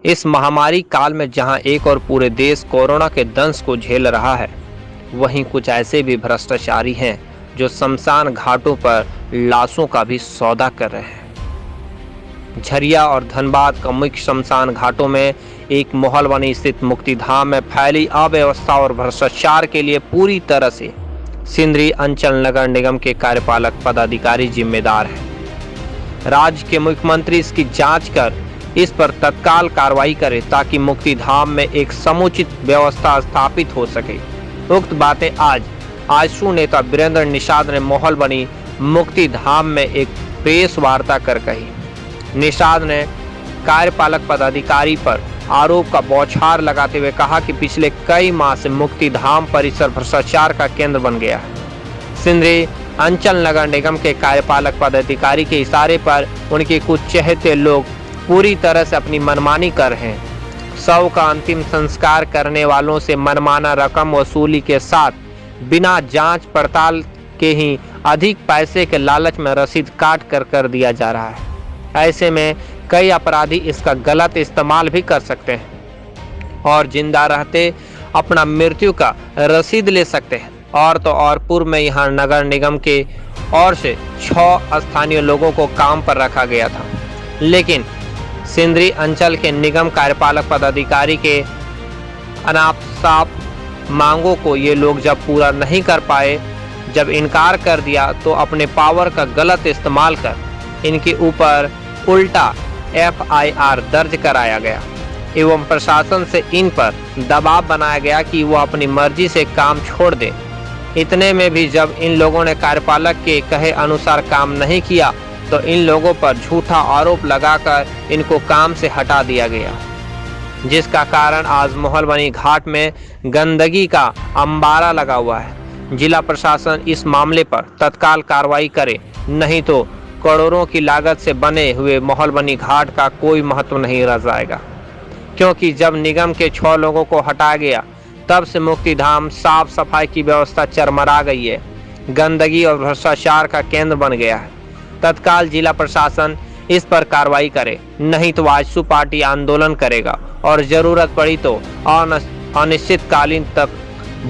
इस महामारी काल में जहां एक और पूरे देश कोरोना के दंश को झेल रहा है, वहीं कुछ ऐसे भी भ्रष्टाचारी हैं जो शमशान घाटों पर लाशों का भी सौदा कर रहे हैं। झरिया और धनबाद का मुख्य शमशान घाटों में एक मोहलवनी स्थित मुक्तिधाम में फैली अव्यवस्था और भ्रष्टाचार के लिए पूरी तरह से सिंदरी अंचल नगर निगम के कार्यपालक पदाधिकारी जिम्मेदार हैं। राज्य के मुख्यमंत्री इसकी जांच कर इस पर तत्काल कार्रवाई करे ताकि मुक्तिधाम में एक समुचित व्यवस्था स्थापित हो सके। उक्त बातें आज आजसू नेता वीरेंद्र निषाद ने मोहलवनी मुक्तिधाम में एक प्रेस वार्ता कर कही। निषाद ने कार्यपालक पदाधिकारी पर आरोप का बौछार लगाते हुए कहा कि पिछले कई माह से मुक्तिधाम परिसर भ्रष्टाचार का केंद्र बन गया है। सिंदरी अंचल नगर निगम के कार्यपालक पदाधिकारी के इशारे पर उनके कुछ चहेते लोग पूरी तरह से अपनी मनमानी कर रहे हैं। शव का अंतिम संस्कार करने वालों से मनमाना रकम वसूली के साथ बिना जांच पड़ताल के ही अधिक पैसे के लालच में रसीद काट कर दिया जा रहा है। ऐसे में कई अपराधी इसका गलत इस्तेमाल भी कर सकते हैं और जिंदा रहते अपना मृत्यु का रसीद ले सकते हैं। और तो और पूर्व में यहाँ नगर निगम के ओर से 6 स्थानीय लोगों को काम पर रखा गया था, लेकिन सिंदरी अंचल के निगम कार्यपालक पदाधिकारी के अनाप साफ मांगों को ये लोग जब पूरा नहीं कर पाए, जब इनकार कर दिया, तो अपने पावर का गलत इस्तेमाल कर इनके ऊपर उल्टा FIR दर्ज कराया गया एवं प्रशासन से इन पर दबाव बनाया गया कि वो अपनी मर्जी से काम छोड़ दें। इतने में भी जब इन लोगों ने कार्यपालक के कहे अनुसार काम नहीं किया तो इन लोगों पर झूठा आरोप लगाकर इनको काम से हटा दिया गया, जिसका कारण आज मोहलवनी घाट में गंदगी का अंबारा लगा हुआ है। जिला प्रशासन इस मामले पर तत्काल कार्रवाई करे, नहीं तो करोड़ों की लागत से बने हुए मोहलवनी घाट का कोई महत्व नहीं रह जाएगा। क्योंकि जब निगम के 6 लोगों को हटाया गया तब से मुक्तिधाम साफ सफाई की व्यवस्था चरमरा गई है, गंदगी और भ्रष्टाचार का केंद्र बन गया है। तत्काल जिला प्रशासन इस पर कार्रवाई करे, नहीं तो आजसू पार्टी आंदोलन करेगा और जरूरत पड़ी तो अनिश्चितकालीन तक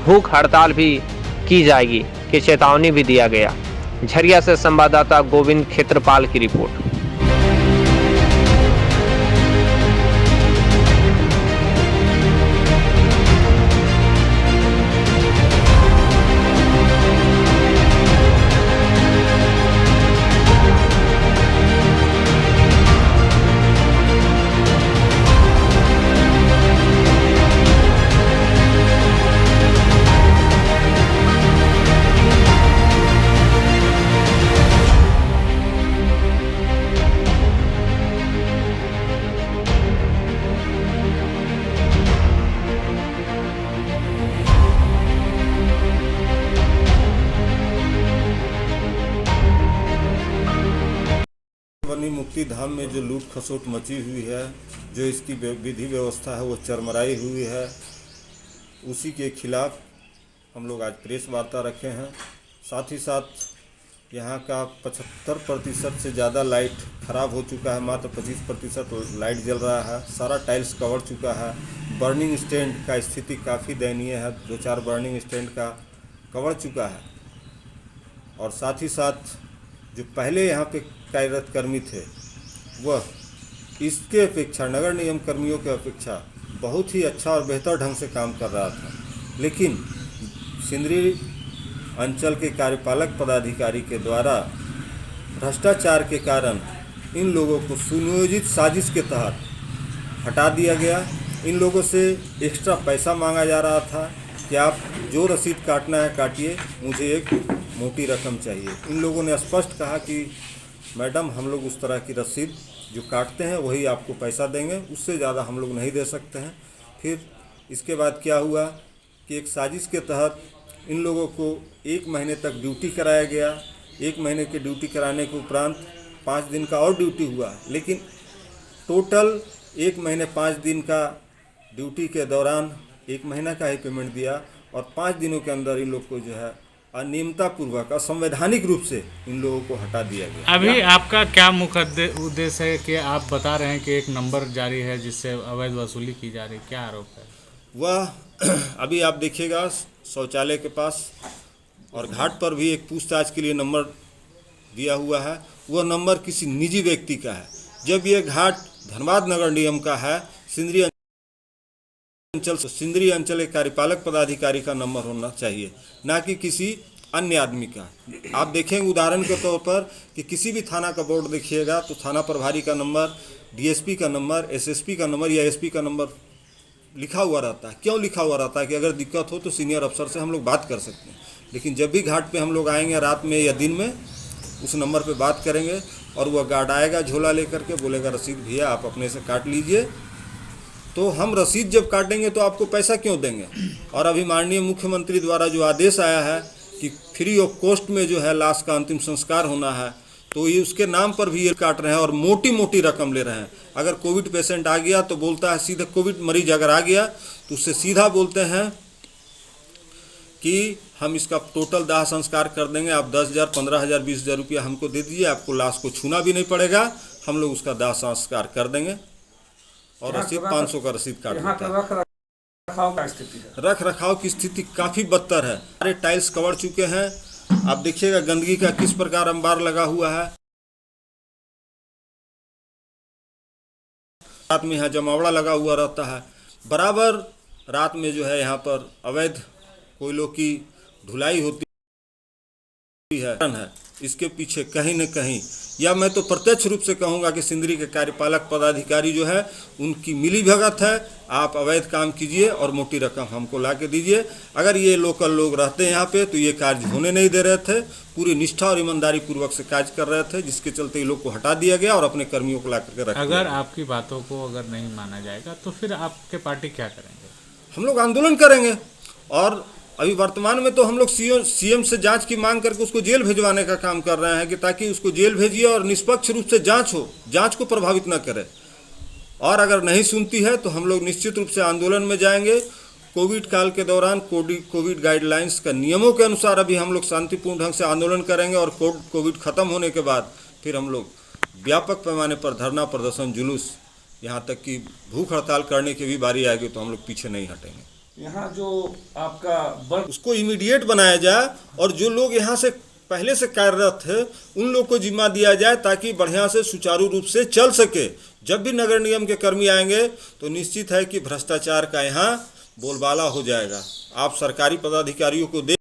भूख हड़ताल भी की जाएगी कि चेतावनी भी दिया गया। झरिया से संवाददाता गोविंद खेत्रपाल की रिपोर्ट। वनी मुक्तिधाम में जो लूट खसोट मची हुई है, जो इसकी विधि व्यवस्था है वो चरमराई हुई है, उसी के खिलाफ हम लोग आज प्रेस वार्ता रखे हैं। साथ ही साथ यहाँ का 75% से ज़्यादा लाइट ख़राब हो चुका है, मात्र 25% लाइट जल रहा है। सारा टाइल्स कवर चुका है। बर्निंग स्टैंड का स्थिति काफ़ी दयनीय है, 2-4 बर्निंग स्टैंड का कवर चुका है। और साथ ही साथ जो पहले यहाँ पे कार्यरत कर्मी थे वह इसके अपेक्षा, नगर निगम कर्मियों के अपेक्षा बहुत ही अच्छा और बेहतर ढंग से काम कर रहा था, लेकिन सिंदरी अंचल के कार्यपालक पदाधिकारी के द्वारा भ्रष्टाचार के कारण इन लोगों को सुनियोजित साजिश के तहत हटा दिया गया। इन लोगों से एक्स्ट्रा पैसा मांगा जा रहा था कि आप जो रसीद काटना है काटिए, मुझे एक मोटी रकम चाहिए। इन लोगों ने स्पष्ट कहा कि मैडम, हम लोग उस तरह की रसीद जो काटते हैं वही आपको पैसा देंगे, उससे ज़्यादा हम लोग नहीं दे सकते हैं। फिर इसके बाद क्या हुआ कि एक साजिश के तहत इन लोगों को 1 महीने तक ड्यूटी कराया गया। 1 महीने की ड्यूटी कराने के उपरांत 5 दिन का और ड्यूटी हुआ, लेकिन टोटल 1 महीने 5 दिन का ड्यूटी के दौरान 1 महीना का ही पेमेंट दिया और 5 दिनों के अंदर इन लोग को जो है अनियमितता पूर्वक असंवैधानिक रूप से इन लोगों को हटा दिया गया। अभी आपका क्या मुख्य उद्देश्य है कि आप बता रहे हैं कि एक नंबर जारी है जिससे अवैध वसूली की जा रही है, क्या आरोप है? वह अभी आप देखिएगा शौचालय के पास और घाट पर भी एक पूछताछ के लिए नंबर दिया हुआ है। वह नंबर किसी निजी व्यक्ति का है, जब यह घाट धनबाद नगर निगम का है। सिंदरी अंचल एक कार्यपालक पदाधिकारी का नंबर होना चाहिए, ना कि किसी अन्य आदमी का। आप देखेंगे उदाहरण के तौर पर कि किसी भी थाना का बोर्ड देखिएगा तो थाना प्रभारी का नंबर, डीएसपी का नंबर, एसएसपी का नंबर या एसपी का नंबर लिखा हुआ रहता है। क्यों लिखा हुआ रहता है? कि अगर दिक्कत हो तो सीनियर अफसर से हम लोग बात कर सकते हैं। लेकिन जब भी घाट पे हम लोग आएंगे रात में या दिन में, उस नंबर पे बात करेंगे और वह गार्ड आएगा झोला लेकर के, बोलेगा रसीद भैया आप अपने से काट लीजिए। तो हम रसीद जब काटेंगे तो आपको पैसा क्यों देंगे? और अभी माननीय मुख्यमंत्री द्वारा जो आदेश आया है कि फ्री ऑफ कॉस्ट में जो है लाश का अंतिम संस्कार होना है, तो ये उसके नाम पर भी ये काट रहे हैं और मोटी मोटी रकम ले रहे हैं। अगर कोविड पेशेंट आ गया तो बोलता है सीधे, कोविड मरीज अगर आ गया तो उससे सीधा बोलते हैं कि हम इसका टोटल दाह संस्कार कर देंगे, आप 10,000, 15,000, 20,000 रुपया हमको दे दीजिए, आपको लाश को छूना भी नहीं पड़ेगा, हम लोग उसका दाह संस्कार कर देंगे। और रसीद 500 का रसीद काट देता है। रख रखाव की स्थिति काफ़ी बदतर है। सारे टाइल्स कवर चुके हैं। आप देखिएगा गंदगी का किस प्रकार अंबार लगा हुआ है। रात में यहाँ जमावड़ा लगा हुआ रहता है। बराबर रात में जो है यहाँ पर अवैध कोयलों की ढुलाई होती है। इसके पीछे कहीं न कहीं, या मैं तो प्रत्यक्ष रूप से कहूँगा कि सिंदरी के कार्यपालक पदाधिकारी जो है उनकी मिली भगत है। आप अवैध काम कीजिए और मोटी रकम हमको ला के दीजिए। अगर ये लोकल लोग रहते यहाँ पे तो ये कार्य होने नहीं दे रहे थे। पूरी निष्ठा और ईमानदारी पूर्वक से कार्य कर रहे थे, जिसके चलते ये लोग को हटा दिया गया और अपने कर्मियों को ला करके रख दिया। अगर आपकी बातों को अगर नहीं माना जाएगा तो फिर आपके पार्टी क्या करेंगे? हम लोग आंदोलन करेंगे। और अभी वर्तमान में तो हम लोग सीएम से जांच की मांग करके उसको जेल भिजवाने का काम कर रहे हैं कि ताकि उसको जेल भेजिए और निष्पक्ष रूप से जांच हो, जांच को प्रभावित न करे। और अगर नहीं सुनती है तो हम लोग निश्चित रूप से आंदोलन में जाएंगे। कोविड काल के दौरान कोविड गाइडलाइंस का नियमों के अनुसार अभी हम लोग शांतिपूर्ण ढंग से आंदोलन करेंगे और कोविड खत्म होने के बाद फिर हम लोग व्यापक पैमाने पर धरना प्रदर्शन, जुलूस, यहाँ तक कि भूख हड़ताल करने की भी बारी आएगी तो हम लोग पीछे नहीं हटेंगे। यहाँ जो आपका वर्क उसको इमीडिएट बनाया जाए और जो लोग यहाँ से पहले से कार्यरत थे उन लोग को जिम्मा दिया जाए ताकि बढ़िया से सुचारू रूप से चल सके। जब भी नगर निगम के कर्मी आएंगे तो निश्चित है कि भ्रष्टाचार का यहाँ बोलबाला हो जाएगा। आप सरकारी पदाधिकारियों को देख